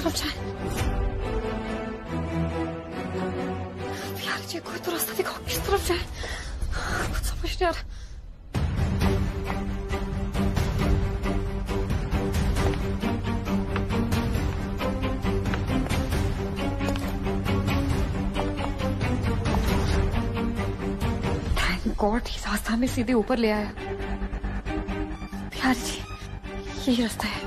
तरफ जाए? यार जी कोई तो रास्ता दिखाओ, किस तरफ जाए? कुछ समझ नहीं आ रहा। थैंक गॉड इस रास्ता में सीधे ऊपर ले आया। बिहारी जी यही रास्ता है।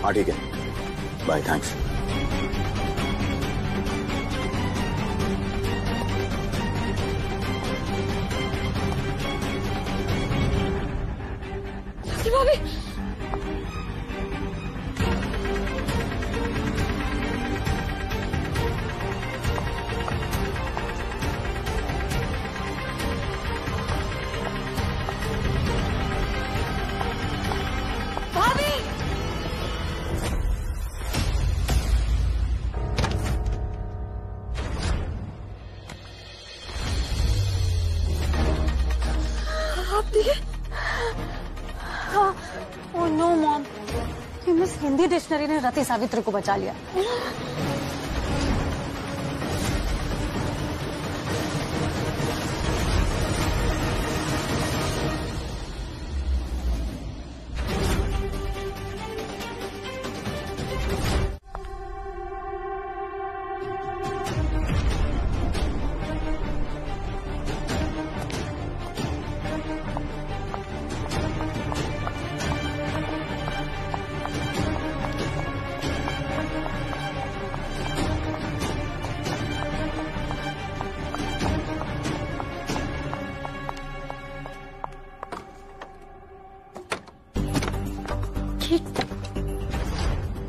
हाँ ठीक है, बाय, थैंक्स। भाभी भाभी आप दिए? Oh no mom, miss Hindi dictionary ने रति सावित्री को बचा लिया।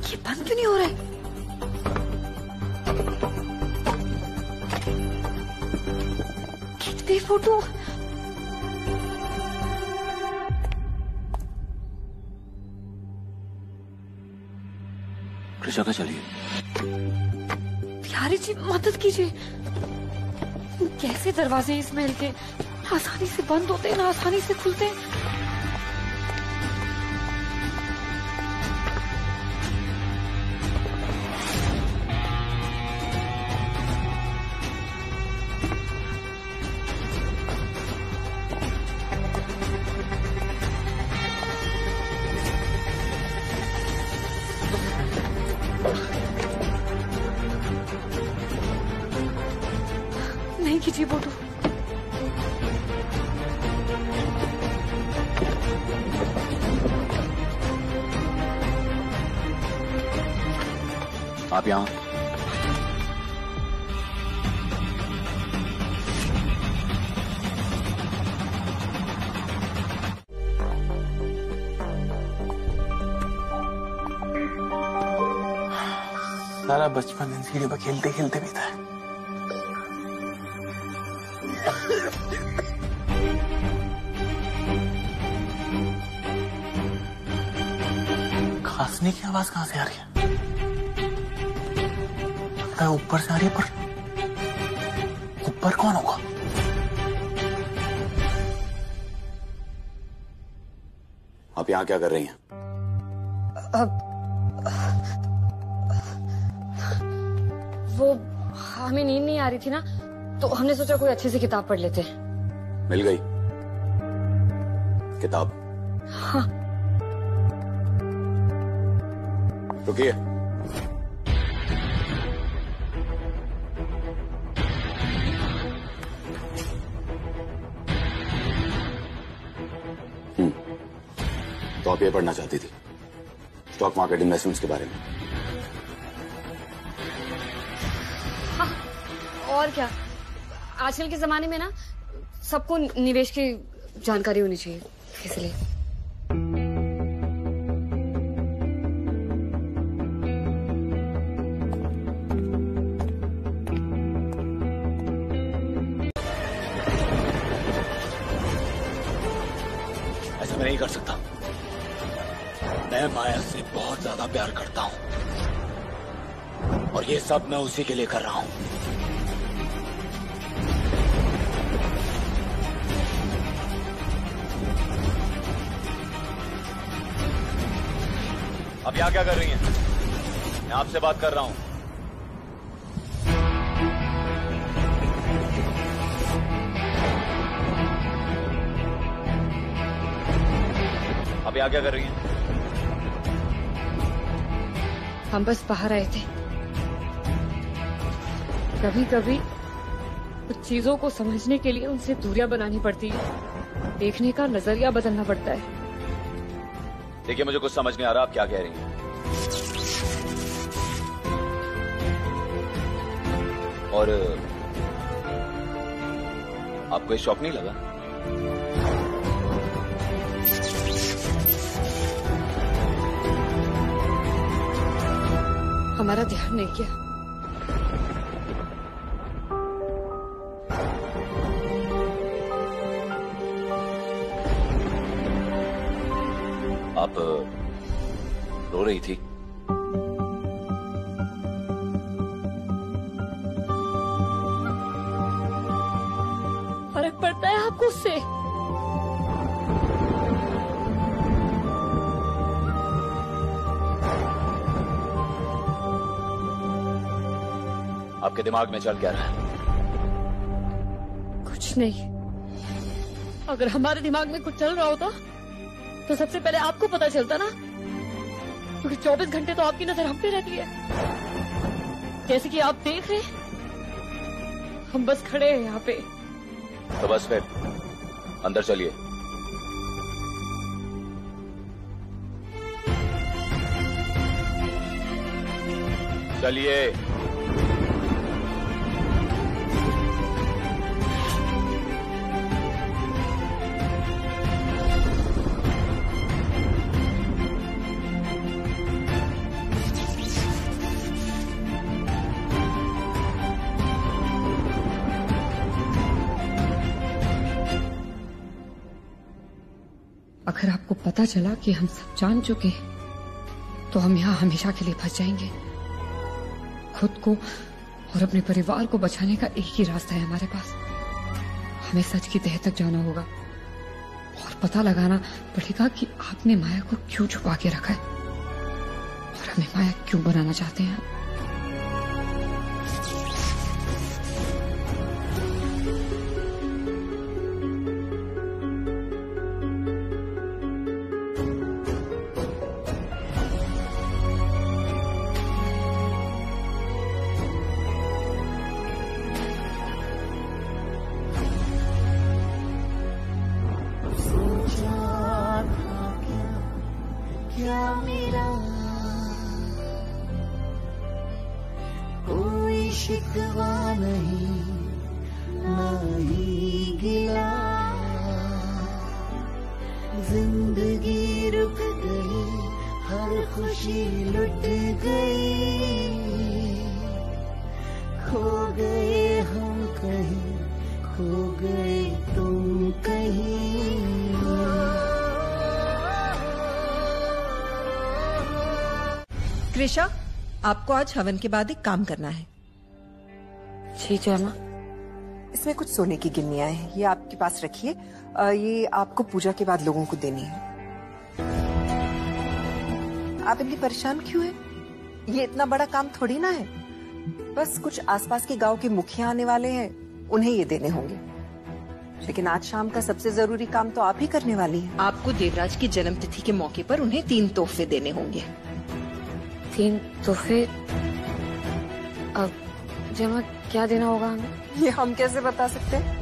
ये बंद क्यों नहीं हो रहा है? खींच दे फोटो। कृषा का चलिए। बिहारी जी मदद कीजिए। कैसे दरवाजे इस महल के आसानी से बंद होते हैं ना आसानी से खुलते हैं। नहीं कीजिए फोटो। आप यहाँ सारा बचपन इन सीढ़ी पर खेलते खेलते बीता है। खांसने की आवाज कहां से आ रही है? लगता है ऊपर से आ रही है, पर ऊपर कौन होगा? आप यहाँ क्या कर रही हैं? वो हमें नींद नहीं आ रही थी ना, तो हमने सोचा कोई अच्छी सी किताब पढ़ लेते हैं। मिल गई किताब? हाँ। रुकिए। तो आप ये पढ़ना चाहती थी, स्टॉक मार्केट इन्वेस्टमेंट्स के बारे में? हाँ, और क्या, आजकल के जमाने में ना सबको निवेश की जानकारी होनी चाहिए, इसलिए। ऐसा मैं नहीं कर सकता। मैं मैं माया से बहुत ज्यादा प्यार करता हूं और ये सब मैं उसी के लिए कर रहा हूं। अब यहाँ क्या कर रही हैं? मैं आपसे बात कर रहा हूं। अब यहाँ क्या कर रही हैं? हम बस बाहर आए थे। कभी कभी कुछ चीजों को समझने के लिए उनसे दूरियां बनानी पड़ती है, देखने का नजरिया बदलना पड़ता है। देखिए, मुझे कुछ समझ नहीं आ रहा आप क्या कह रही हैं। और आपको ये शौक नहीं लगा? हमारा ध्यान नहीं किया। आप रो रही थी? फर्क पड़ता है आपको उससे? आपके दिमाग में चल क्या रहा है? कुछ नहीं। अगर हमारे दिमाग में कुछ चल रहा होता तो सबसे पहले आपको पता चलता ना, क्योंकि 24 घंटे तो आपकी नजर हम पे रहती है। जैसे कि आप देख रहे हैं, हम बस खड़े हैं यहाँ पे। तो बस फिर अंदर चलिए। चलिए। अगर आपको पता चला कि हम सब जान चुके हैं, तो हम यहाँ हमेशा के लिए फंस जाएंगे। खुद को और अपने परिवार को बचाने का एक ही रास्ता है हमारे पास। हमें सच की तह तक जाना होगा और पता लगाना पड़ेगा कि आपने माया को क्यों छुपा के रखा है और हमें माया क्यों बनाना चाहते हैं। क्या मेरा कोई शिकवा नहीं, ना ही गिला। जिंदगी रुक गई, हर खुशी लुट गई। खो गए हम कहीं, खो गए तुम कहीं। कृषा, आपको आज हवन के बाद एक काम करना है। जी जय मां। इसमें कुछ सोने की गिन्नियां हैं, ये आपके पास रखिए। ये आपको पूजा के बाद लोगों को देनी है। आप इतनी परेशान क्यों हैं? ये इतना बड़ा काम थोड़ी ना है। बस कुछ आसपास के गांव के मुखिया आने वाले हैं, उन्हें ये देने होंगे। लेकिन आज शाम का सबसे जरूरी काम तो आप ही करने वाली हैं। आपको देवराज की जन्मतिथि के मौके पर उन्हें 3 तोहफे देने होंगे। 3 तोहफे? अब जमा क्या देना होगा हमें? ये हम कैसे बता सकते हैं?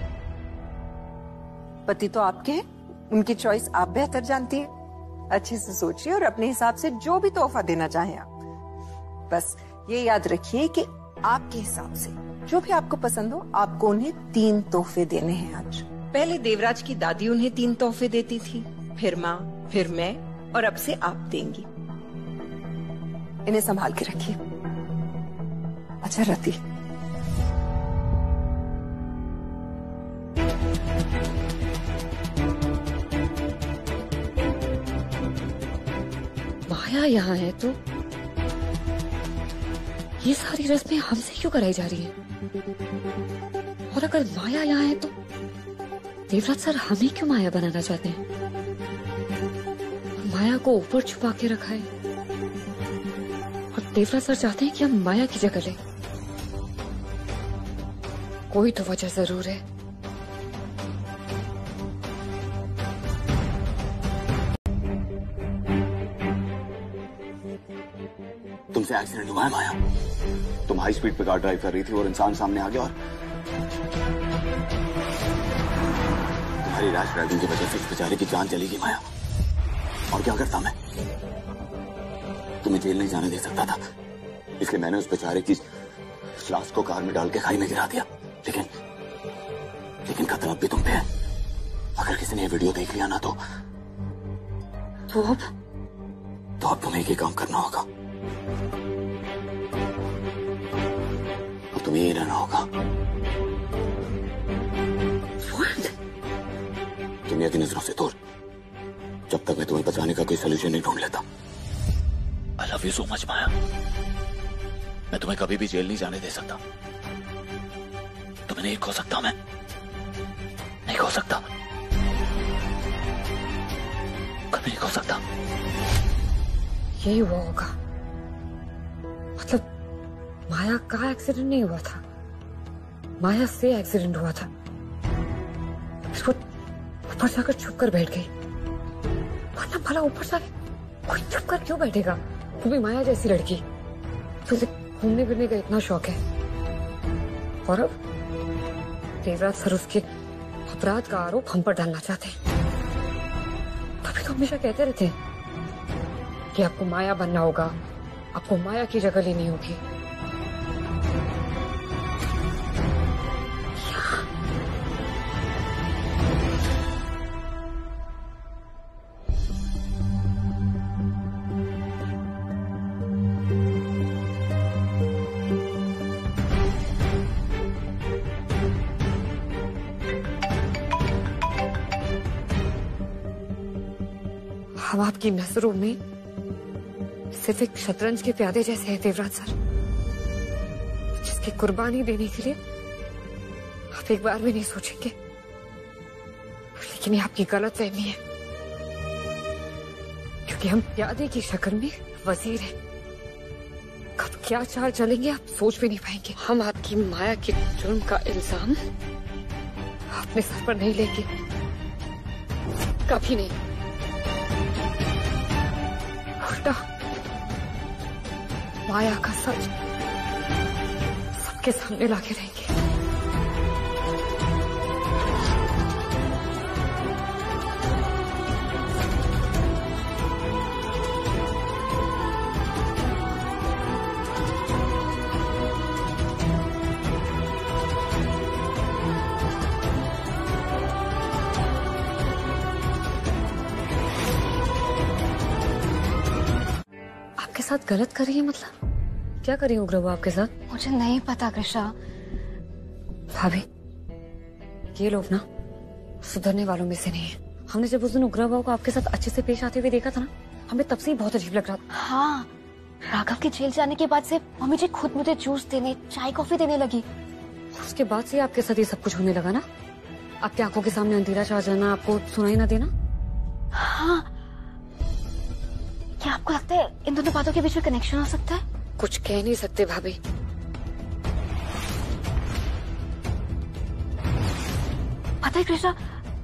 पति तो आपके हैं, उनकी चॉइस आप बेहतर जानती हैं। अच्छे से सोचिए और अपने हिसाब से जो भी तोहफा देना चाहें आप। बस ये याद रखिए कि आपके हिसाब से जो भी आपको पसंद हो, आपको उन्हें 3 तोहफे देने हैं आज। पहले देवराज की दादी उन्हें 3 तोहफे देती थी, फिर माँ, फिर मैं, और अब से आप देंगी। इन्हें संभाल के रखिए। अच्छा रति, माया यहाँ है तो ये सारी रस्में हमसे क्यों कराई जा रही हैं? और अगर माया यहाँ है तो देवराज सर हमें क्यों माया बनाना चाहते हैं? माया को ऊपर छुपा के रखा है और देवराज सर चाहते हैं कि हम माया की जगह लें। कोई तो वजह जरूर है। तुमसे एक्सीडेंट हुआ है माया? तुम हाई स्पीड पे कार ड्राइव कर रही थी और इंसान सामने आ गया और तुम्हारी रैश ड्राइविंग की वजह से इस बेचारे की जान चली गई माया। और क्या करता मैं? तुम्हें जेल नहीं जाने दे सकता था, इसलिए मैंने उस बेचारे की लाश को कार में डाल के खाई में गिरा दिया। लेकिन खतरा अब भी तुम पे है। अगर किसी ने ये वीडियो देख लिया ना तो अब तुम्हें एक ही काम करना होगा। अब तुम्हें यही रहना होगा। दुनिया की नजरों से दूर, जब तक मैं तुम्हें बचाने का कोई सोल्यूशन नहीं ढूंढ लेता। I love you so much Maya. मैं तुम्हें कभी भी जेल नहीं जाने दे सकता। तुम्हें नहीं खो सकता, मैं नहीं खो सकता, कभी नहीं खो सकता। यही हुआ होगा। मतलब माया का एक्सीडेंट नहीं हुआ था, माया से एक्सीडेंट हुआ था। फिर वो ऊपर जाकर छुप कर बैठ गई। वरना भला ऊपर जाके कोई छुप कर क्यों बैठेगा? वो भी माया जैसी लड़की। तो घूमने फिरने का इतना शौक है और अब देवराज सर उसके अपराध का आरोप हम पर डालना चाहते हैं। तभी तो हमेशा कहते रहते हैं कि आपको माया बनना होगा, आपको माया की जगह लेनी होगी। हम आपकी नजरों में सिर्फ एक शतरंज के प्यादे जैसे है देवराज सर, जिसकी कुर्बानी देने के लिए आप एक बार भी नहीं सोचेंगे। लेकिन ये आपकी गलतफहमी है, क्योंकि हम प्यादे की शक्ल में वजीर हैं। कब क्या चाल चलेंगे आप सोच भी नहीं पाएंगे। हम आपकी माया के जुर्म का इल्जाम अपने सर पर नहीं लेंगे, कभी नहीं। उल्टा माया का सच सबके सामने लाके रहेंगे। आपके साथ गलत कर रही है? मतलब क्या कर रही हूँ उग्रवा आपके साथ? मुझे नहीं पता कृष्णा। भाभी, ये लोग ना सुधरने वालों में से नहीं है। हमने जब उस दिन उग्रवा को आपके साथ अच्छे से पेश आते हुए देखा था ना, हमें तब से ही बहुत अजीब लग रहा था। हाँ, राघव के जेल जाने के बाद से मम्मी जी खुद मुझे जूस देने, चाय कॉफी देने लगी। उसके बाद से आपके साथ ये सब कुछ होने लगा ना? आपकी आंखों के सामने अंधेरा छा जाना, आपको सुनाई ना देना। हाँ, क्या आपको लगता है इन दोनों बातों के बीच में कनेक्शन हो सकता है? कुछ कह नहीं सकते भाभी। पता है कृष्णा,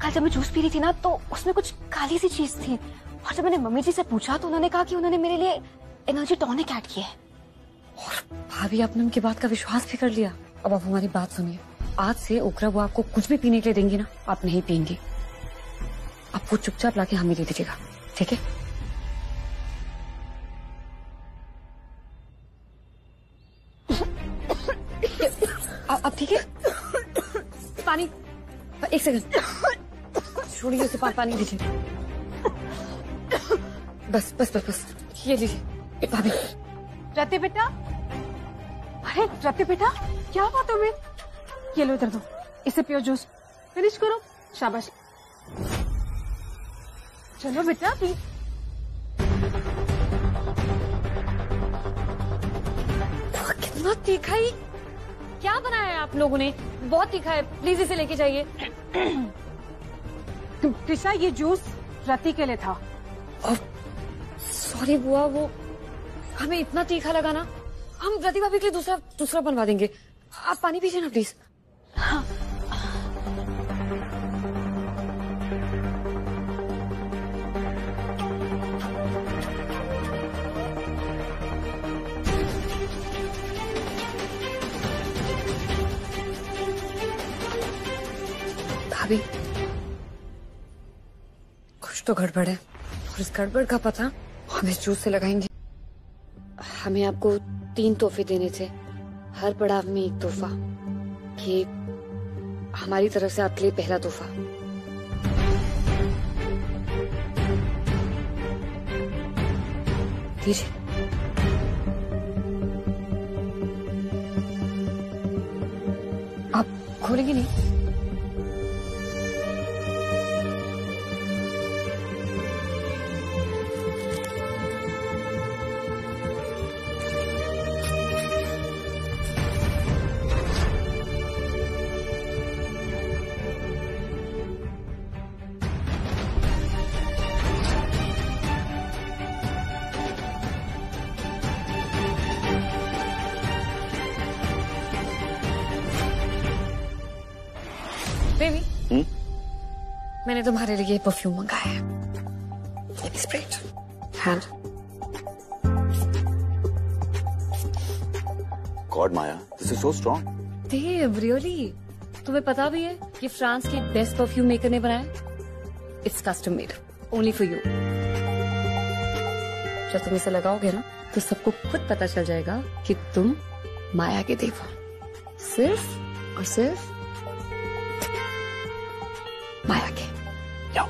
कल जब मैं जूस पी रही थी ना तो उसमें कुछ काली सी चीज थी, और जब मैंने मम्मी जी से पूछा तो उन्होंने कहा कि उन्होंने मेरे लिए एनर्जी टॉनिक ऐड किया है। और भाभी आपने उनकी बात का विश्वास भी कर लिया। अब आप हमारी बात सुनिए, आज से उग्र वो आपको कुछ भी पीने के लिए देंगी ना, आप नहीं पियेंगी। आपको चुपचाप लाके हमें दे दीजिएगा, ठीक है? आप ठीक है? पानी, एक सेकंड छोड़िए उसे, पानी दीजिए। बस बस बस बस, ये लीजिए भाभी। रति बेटा, अरे रति बेटा, क्या हुआ तुम्हें? ये लो, इधर दो, इसे पियो जूस, फिनिश करो। शाबाश, चलो बेटा पी। इतना तीखा ही क्या बनाया है आप लोगों ने? बहुत तीखा है, प्लीज इसे लेके जाइए। कृष्णा, ये जूस रति के लिए था। सॉरी बुआ, वो हमें इतना तीखा लगा ना, हम रति भाभी के लिए दूसरा बनवा देंगे। आप पानी पीजिए ना प्लीज। हाँ। भाभी, कुछ तो गड़बड़ है और इस गड़बड़ का पता हम इस जूस से लगाएंगे। हमें आपको 3 तोहफे देने थे, हर पड़ाव में एक तोहफा। ये हमारी तरफ से आपके लिए पहला तोहफा। दीजिए। आप खोलेंगे नहीं? बेबी, मैंने तुम्हारे लिए परफ्यूम मंगाया है। Let me spray it. Hand. God, Maya, this is so strong. Dave, really? तुम्हें पता भी है ये फ्रांस के बेस्ट परफ्यूम मेकर ने बनाया? It's custom made, only for you. जब तुम इसे लगाओगे ना, तो सबको खुद पता चल जाएगा कि तुम माया के देव हो। सिर्फ और सिर्फ माया के। जाओ।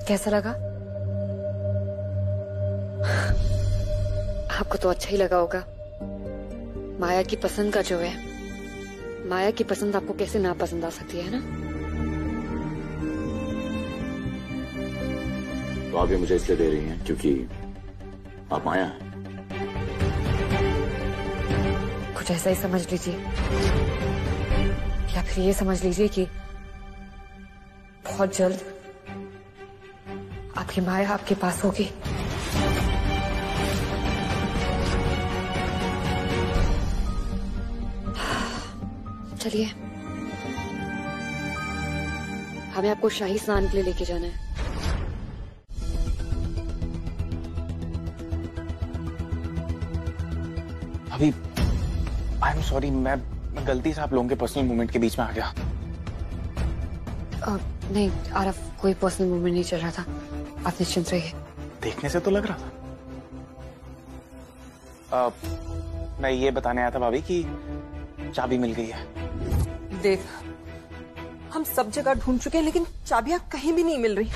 कैसा लगा? आपको तो अच्छा ही लगा होगा। माया की पसंद का जो है, माया की पसंद आपको कैसे ना पसंद आ सकती है ना? तो आप ये मुझे इसलिए दे रही हैं क्योंकि आप माया हैं। कुछ ऐसा ही समझ लीजिए, या फिर ये समझ लीजिए कि बहुत जल्द आपकी माया आपके पास होगी। चलिए, हमें आपको शाही स्नान के लिए लेके जाना है। अभी आई एम सॉरी, मैं गलती से आप लोगों के पर्सनल मोमेंट के बीच में आ गया। नहीं आरफ, कोई पर्सनल मोमेंट नहीं चल रहा था, आप निश्चिंत रहिए। देखने से तो लग रहा था। मैं ये बताने आया था भाभी कि चाबी मिल गई है। देख, हम सब जगह ढूंढ चुके हैं लेकिन चाबियां कहीं भी नहीं मिल रही।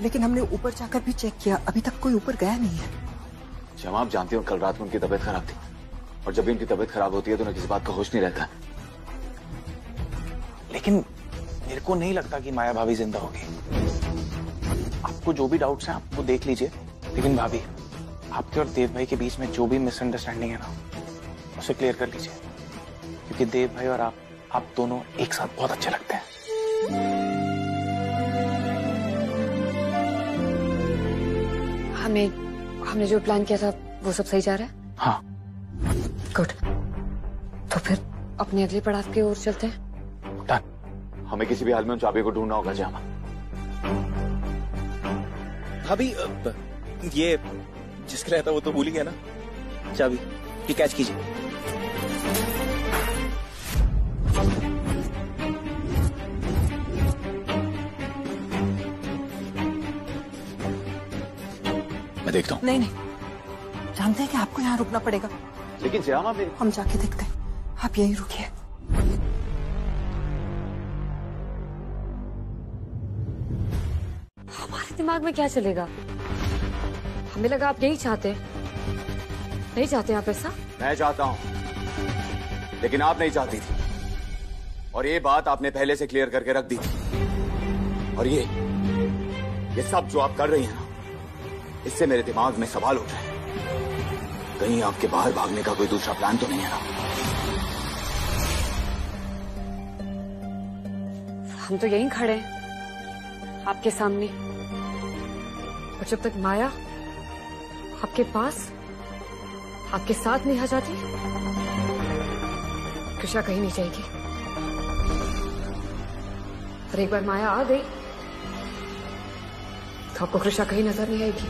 लेकिन हमने ऊपर जाकर भी चेक किया, अभी तक कोई ऊपर गया नहीं है। जब आप जानती हो कल रात में उनकी तबीयत खराब थी, और जब भी उनकी तबीयत खराब होती है तो उन्हें किसी बात का होश नहीं रहता। लेकिन मेरे को नहीं लगता कि माया भाभी जिंदा होगी। आपको जो भी डाउट्स हैं आप वो देख लीजिए, लेकिन भाभी आपके और देव भाई के बीच में जो भी मिसअंडरस्टैंडिंग है ना, उसे क्लियर कर लीजिए, क्योंकि देव भाई और आप दोनों एक साथ बहुत अच्छे लगते हैं। हमने जो प्लान किया था वो सब सही जा रहा है? हाँ। गुड, तो फिर अपने अगले पड़ाव की ओर चलते हैं। हमें किसी भी हाल में उन चाबी को ढूंढना होगा। जामा भाभी, ये जिसके रहता वो तो भूल ही गया ना चाबी, ये कैच कीजिए। मैं देखता हूँ। नहीं, जानते हैं कि आपको यहाँ रुकना पड़ेगा। लेकिन श्यामा, हम जाके देखते हैं, आप यहीं रुकिए। हमारे दिमाग में क्या चलेगा? हमें लगा आप यही चाहते हैं। नहीं चाहते आप ऐसा? मैं चाहता हूँ, लेकिन आप नहीं चाहती थी, और ये बात आपने पहले से क्लियर करके रख दी थी। और ये सब जो आप कर रही हैं ना, इससे मेरे दिमाग में सवाल उठ रहे हैं। कहीं आपके बाहर भागने का कोई दूसरा प्लान तो नहीं है ना? हम तो यहीं खड़े हैं आपके सामने, और जब तक माया आपके पास आपके साथ नहीं आ जाती, कृष्णा कहीं नहीं जाएगी। और एक बार माया आ गई तो आपको कृष्णा कहीं नजर नहीं आएगी।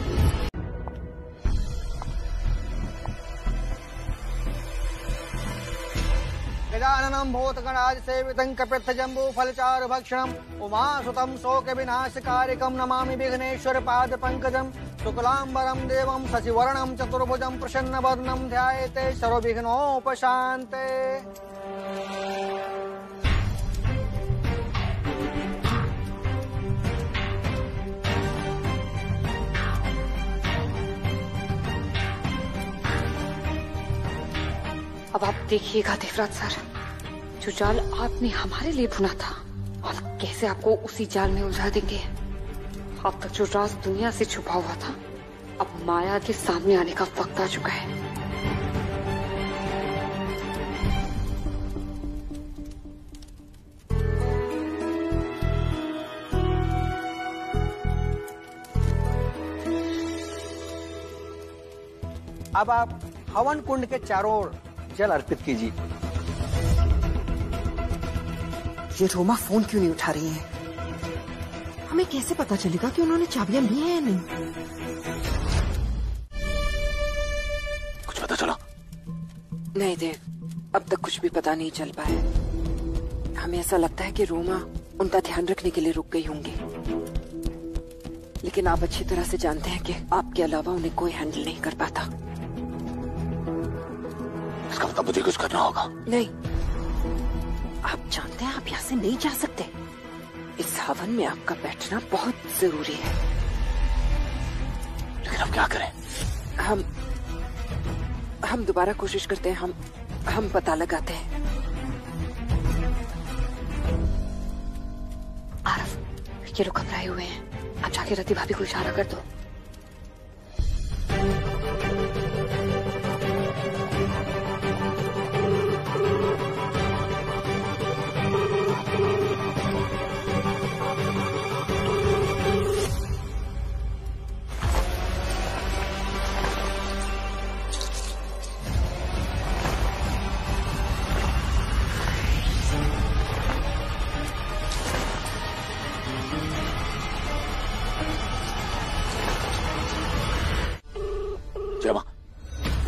गजाननं भूतगणादि सेवितं कपित्थजम्बू फलचारु भक्षणम् उमासुतं शोक विनाशकारिकं नमामि विघ्नेश्वर पाद पंकजं शुक्लांबरं देवं शशिवर्णं चतुर्भुजं प्रसन्नवदनं ध्यायेते सर्वविघ्नोपशान्ते। अब आप देखिएगा देवराज सर, जो जाल आपने हमारे लिए बुना था, हम कैसे आपको उसी जाल में उलझा देंगे। अब तक जो राज दुनिया से छुपा हुआ था, अब माया के सामने आने का वक्त आ चुका है। अब आप हवन कुंड के चारों ओर जल अर्पित कीजिए। ये रोमा फोन क्यों नहीं उठा रही है? हमें कैसे पता चलेगा कि उन्होंने चाबियां ली हैं या नहीं? कुछ पता चला? नहीं देव, अब तक कुछ भी पता नहीं चल पाया। हमें ऐसा लगता है कि रोमा उनका ध्यान रखने के लिए रुक गई होंगी, लेकिन आप अच्छी तरह से जानते हैं कि आपके अलावा उन्हें कोई हैंडल नहीं कर पाता। इसका मतलब मुझे कुछ करना होगा। नहीं, आप जानते हैं आप यहाँ से नहीं जा सकते। इस हवन में आपका बैठना बहुत जरूरी है। लेकिन हम क्या करें? हम दोबारा कोशिश करते हैं। हम पता लगाते हैं। आरव, ये लोग घबराए हुए हैं, आप जाके रति भाभी को इशारा कर दो।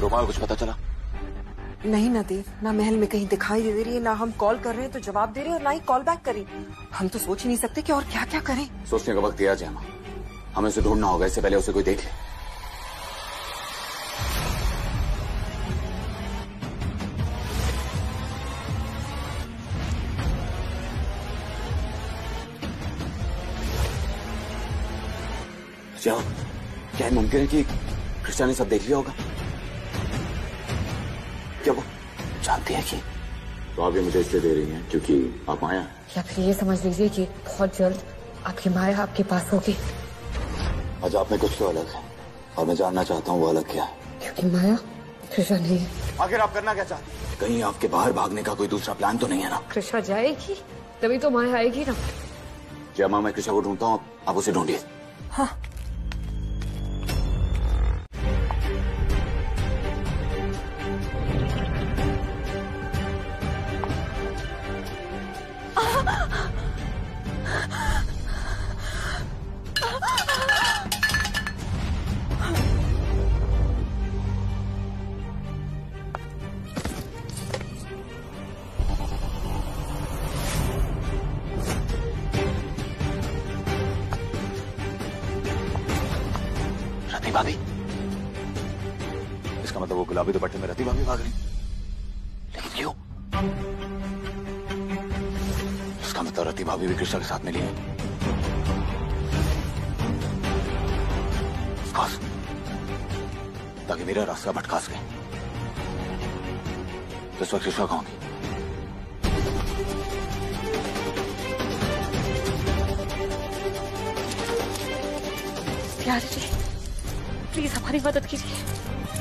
रोमा कुछ पता चला? नहीं ना देव, ना महल में कहीं दिखाई दे रही है, ना हम कॉल कर रहे हैं तो जवाब दे रही है, और ना ही कॉल बैक करी। हम तो सोच ही नहीं सकते कि और क्या क्या करें। सोचने का वक्त दिया जयमा, हमें उसे ढूंढना होगा, इससे पहले उसे कोई देख ले। क्या मुमकिन है कि कृष्णा ने सब देख लिया होगा? क्या वो जानती है कि तो आप ये मुझे इसलिए दे रही हैं क्योंकि आप माया? या फिर ये समझ लीजिए कि बहुत जल्द आपकी माया आपके पास होगी। आज आप में कुछ तो अलग है और मैं जानना चाहता हूँ वो अलग क्या है। क्योंकि माया कृष्णा नहीं है। आखिर आप करना क्या चाहते हैं? कहीं आपके बाहर भागने का कोई दूसरा प्लान तो नहीं है ना? कृष्णा जाएगी तभी तो माया आएगी ना। जयमा, मैं कृष्णा को ढूंढता हूँ, आप उसे ढूंढिए। हाँ। रति भाभी? इसका मतलब वो गुलाबी दुपट्टे में रति भाभी भाग रही, लेकिन क्यों? इसका मतलब रति भाभी भी कृष्णा के साथ मिली है। ताकि मेरा रास्ता भटका सके। तो इस वक्त कृष्णा कहाँ होगी? प्यारी जी, प्लीज हमारी मदद कीजिए।